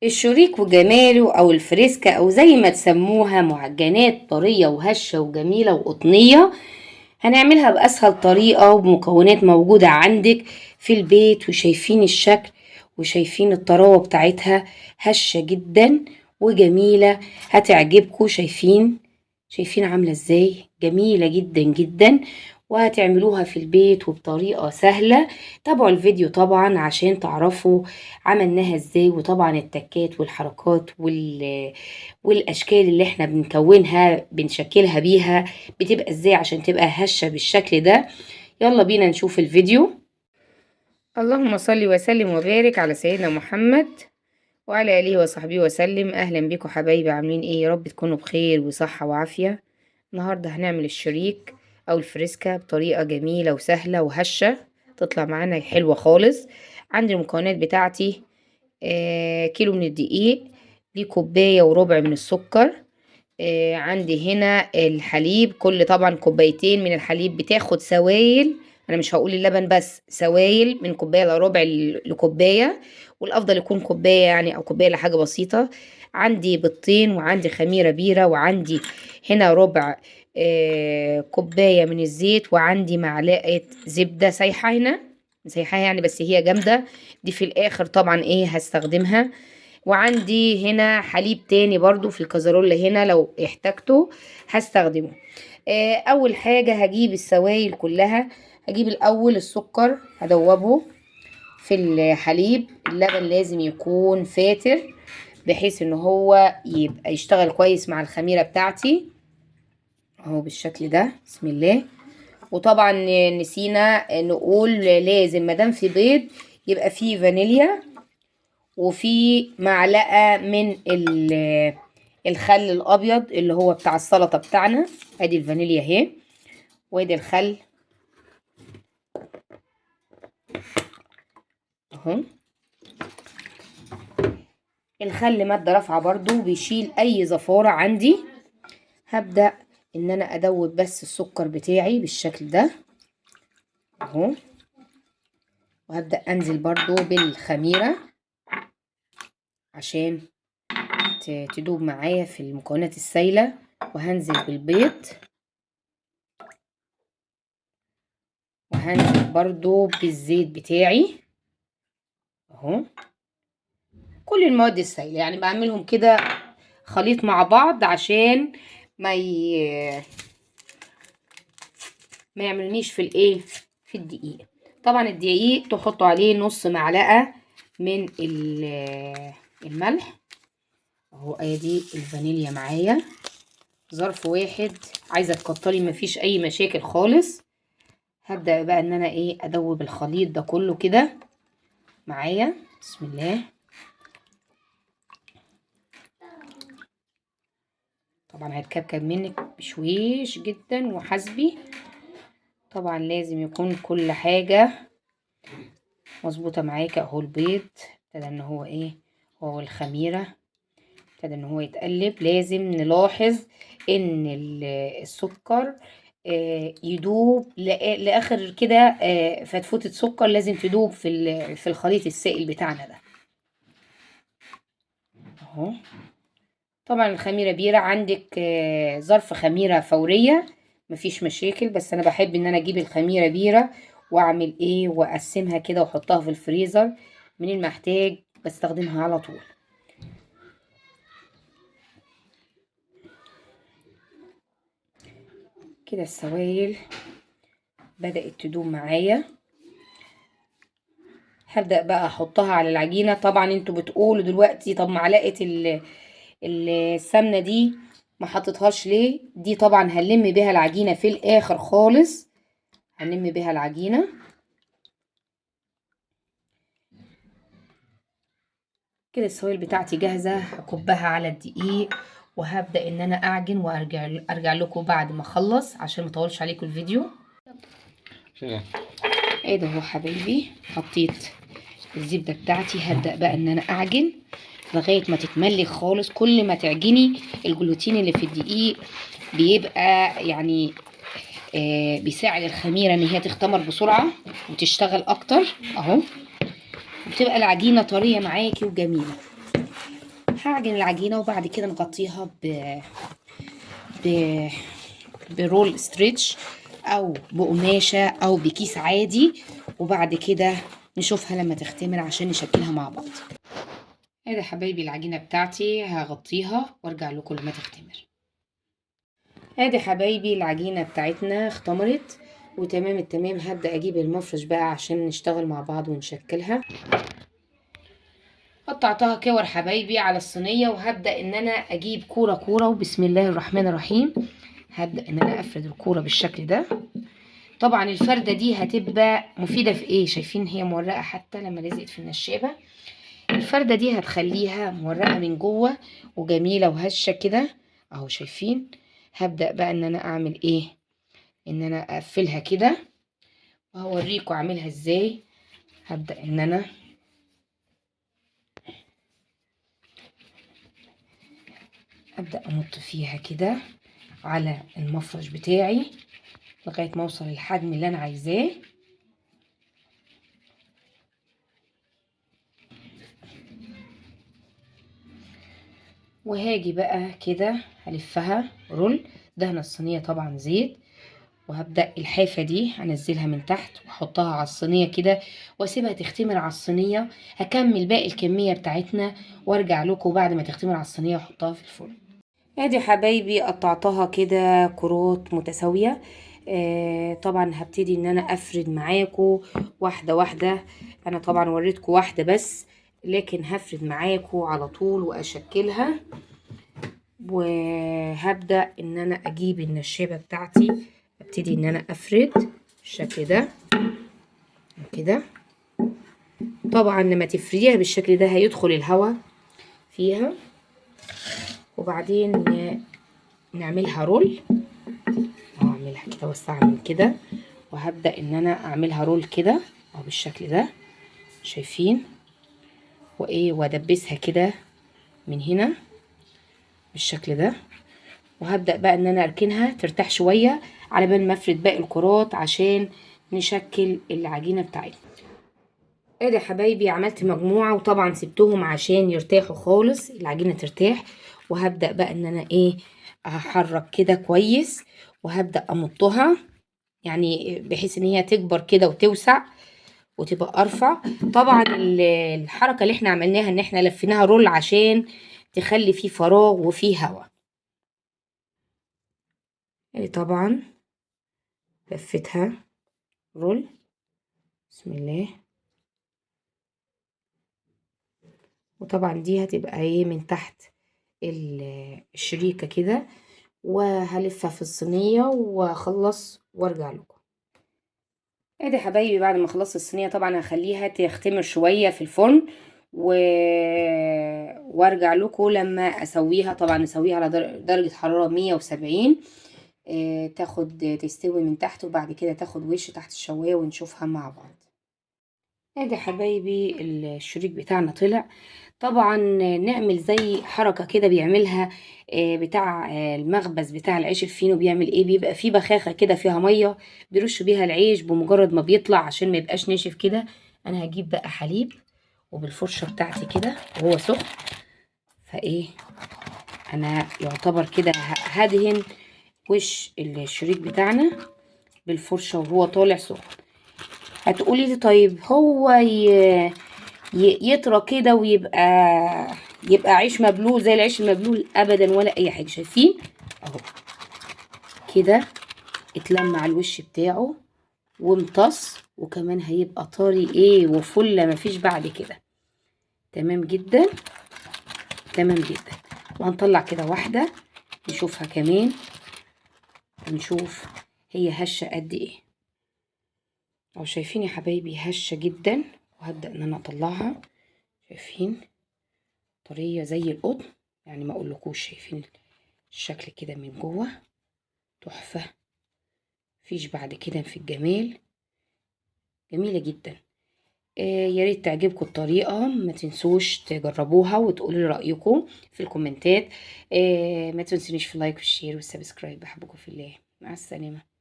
الشريك وجماله او الفريسكا او زي ما تسموها، معجنات طرية وهشة وجميلة وقطنية. هنعملها بأسهل طريقة وبمكونات موجودة عندك في البيت، وشايفين الشكل وشايفين الطراوة بتاعتها، هشة جدا وجميلة، هتعجبكم. شايفين عاملة ازاي؟ جميلة جدا جدا، وهتعملوها في البيت وبطريقة سهلة. تابعوا الفيديو طبعا عشان تعرفوا عملناها ازاي، وطبعا التكات والحركات والاشكال اللي احنا بنكونها بنشكلها بيها بتبقى ازاي عشان تبقى هشة بالشكل ده. يلا بينا نشوف الفيديو. اللهم صل وسلم وبارك على سيدنا محمد وعلى آله وصحبه وسلم. أهلا بكم حبايبي، عاملين ايه؟ يا رب تكونوا بخير وصحة وعافية. النهاردة هنعمل الشريك أو الفريسكا بطريقة جميلة وسهلة وهشة، تطلع معانا حلوة خالص. عندي المكونات بتاعتي كيلو من الدقيق، دي كوباية وربع من السكر. عندي هنا الحليب، كل طبعا كوبايتين من الحليب بتاخد سوائل، انا مش هقول اللبن بس، سوائل من كوبايه الا ربع لكوبايه، والافضل يكون كوبايه يعني او كوبايه لحاجه بسيطه. عندي بيضتين، وعندي خميره بيره، وعندي هنا ربع كوبايه من الزيت، وعندي معلقه زبده سايحه هنا، سايحه يعني بس هي جامده، دي في الاخر طبعا ايه هستخدمها. وعندي هنا حليب تاني برضو في الكازرولة هنا لو احتاجته هستخدمه. اول حاجة هجيب السوائل كلها. هجيب الاول السكر هدوبه في الحليب. اللبن لازم يكون فاتر بحيث ان هو يبقى يشتغل كويس مع الخميرة بتاعتي اهو بالشكل ده. بسم الله. وطبعا نسينا نقول لازم مادام في بيض يبقى فيه فانيليا، وفي معلقة من الخل الأبيض اللي هو بتاع السلطة بتاعنا. ادي الفانيليا اهي، وادي الخل اهو. الخل مادة رافعة برضو، بيشيل اي زفارة عندي. هبدأ ان انا ادوب بس السكر بتاعي بالشكل ده اهو، وهبدأ انزل برضو بالخميرة عشان تدوب معايا في المكونات السايلة، وهنزل بالبيض، وهنزل برضو بالزيت بتاعي اهو. كل المواد السائلة يعني بعملهم كده خليط مع بعض عشان ما يعملنيش في الايه، في الدقيق. طبعا الدقيق تحطوا عليه نص معلقة من الملح اهو. ادي الفانيليا معايا ظرف واحد، عايزة تكتري مفيش اي مشاكل خالص. هبدأ بقى ان انا ايه ادوب الخليط ده كله كده معايا. بسم الله. طبعا هتكبكب منك بشويش جدا وحسبي، طبعا لازم يكون كل حاجة مظبوطة معاك اهو. البيض ابتدى ان هو ايه، هو الخميرة ابتدى ان هو يتقلب. لازم نلاحظ ان السكر يدوب لاخر كده، فتفوتة سكر لازم تدوب في الخليط السائل بتاعنا ده اهو. طبعا الخميرة بيرة عندك ظرف خميرة فورية مفيش مشاكل، بس انا بحب ان انا اجيب الخميرة بيرة واعمل ايه واقسمها كده واحطها في الفريزر، من ما احتاج بستخدمها على طول. كده السوائل بدأت تدوب معايا. هبدأ بقى احطها على العجينة. طبعا انتوا بتقولوا دلوقتي طب معلقة السمنة دي ما حطيتهاش ليه؟ دي طبعا هنلم بيها العجينة في الاخر خالص، هنلم بيها العجينة كده. السوائل بتاعتي جاهزة، هكبها على الدقيق وهبدأ ان انا اعجن وارجع لكم بعد ما اخلص عشان ما اطولش عليكم الفيديو. ايه ده هو حبايبي، حطيت الزبدة بتاعتي. هبدأ بقى ان انا اعجن لغاية ما تتملي خالص. كل ما تعجني الجلوتين اللي في الدقيق بيبقى يعني بيساعد الخميرة ان هي تختمر بسرعة وتشتغل اكتر اهو، وبتبقى العجينة طرية معاكي وجميلة. هعجن العجينة وبعد كده نغطيها ب... برول ستريتش او بقماشة او بكيس عادي، وبعد كده نشوفها لما تختمر عشان نشكلها مع بعض. ادي حبايبي العجينة بتاعتي هغطيها وارجع لكم لما تختمر. ادي حبايبي العجينة بتاعتنا اختمرت وتمام التمام. هبدأ اجيب المفرش بقى عشان نشتغل مع بعض ونشكلها. قطعتها كور حبايبي على الصينية، وهبدأ ان انا اجيب كورة كورة، وبسم الله الرحمن الرحيم هبدأ ان انا افرد الكورة بالشكل ده. طبعا الفردة دي هتبقى مفيدة في ايه؟ شايفين هي مورقة حتى لما لزقت في النشابة. الفردة دي هتخليها مورقة من جوه وجميلة وهشة كده اهو شايفين. هبدأ بقى ان انا اعمل ايه؟ ان انا اقفلها كده، وهوريكم اعملها ازاي. هبدأ ان انا ابدأ امط فيها كده على المفرش بتاعي لغاية ما اوصل للحجم اللي انا عايزاه. وهاجي بقى كده هلفها رول، دهن الصينية طبعا زيت، وهبدأ الحافة دي هنزلها من تحت واحطها على الصينية كده واسيبها تختمر على الصينية. هكمل باقي الكمية بتاعتنا وارجع لكم بعد ما تختمر على الصينية واحطها في الفرن. ادي حبايبي قطعتها كده كروت متساوية. طبعا هبتدي ان انا افرد معاكم واحدة واحدة. انا طبعا وريتكم واحدة بس، لكن هفرد معاكم على طول واشكلها. وهبدأ ان انا اجيب النشابة بتاعتي، ابتدي ان انا افرد بالشكل ده كده. طبعا لما تفرديها بالشكل ده هيدخل الهواء فيها، وبعدين نعملها رول. اعملها كده وسعها من كده، وهبدأ ان انا اعملها رول كده اهو بالشكل ده شايفين. وايه وادبسها كده من هنا بالشكل ده. وهبدأ بقى ان انا اركنها ترتاح شوية على بال ما افرد باقي الكرات عشان نشكل العجينة بتاعتنا. ادي حبايبي عملت مجموعة، وطبعا سبتهم عشان يرتاحوا خالص، العجينة ترتاح. وهبدأ بقى ان انا ايه هحرك كده كويس، وهبدأ امطها يعني بحيث ان هي تكبر كده وتوسع وتبقى ارفع. طبعا الحركة اللي احنا عملناها ان احنا لفيناها رول عشان تخلي فيه فراغ وفيه هواء. طبعا لفتها رول بسم الله. وطبعا دي هتبقى ايه من تحت الشريكة كده، وهلفها في الصينية واخلص وارجع لكم. ادي حبايبي بعد ما خلصت الصينية طبعا هخليها تختمر شوية في الفرن وارجع لكم لما اسويها. طبعا اسويها على درجة حرارة 170 تاخد تستوي من تحت، وبعد كده تاخد وش تحت الشواية ونشوفها مع بعض. ادي حبايبي الشريك بتاعنا طلع. طبعا نعمل زي حركة كده بيعملها بتاع المخبز بتاع العيش الفينو. بيعمل ايه؟ بيبقى فيه بخاخة كده فيها مية بيرش بيها العيش بمجرد ما بيطلع عشان ما يبقاش ناشف كده. انا هجيب بقى حليب وبالفرشة بتاعتي كده وهو سخن، فايه انا يعتبر كده هدهن وش الشريك بتاعنا بالفرشة وهو طالع سخن. هتقولي لي طيب هو يطرى كده يبقى عيش مبلول زي العيش المبلول؟ ابدا ولا اي حاجه. شايفين اهو كده اتلم على الوش بتاعه وامتص، وكمان هيبقى طري ايه وفله مفيش بعد كده. تمام جدا تمام جدا. وهنطلع كده واحده نشوفها كمان ونشوف هي هشه قد ايه. اهو شايفين يا حبايبي هشه جدا. وهبدا ان انا اطلعها شايفين طريه زي القطن يعني ما اقولكوش. شايفين الشكل كده من جوه تحفه مفيش بعد كده في الجمال. جميله جدا. يا ريت تعجبكم الطريقه، ما تنسوش تجربوها وتقولوا رايكم في الكومنتات. ما تنسونيش في اللايك والشير والسبسكرايب. بحبكم في الله. مع السلامه.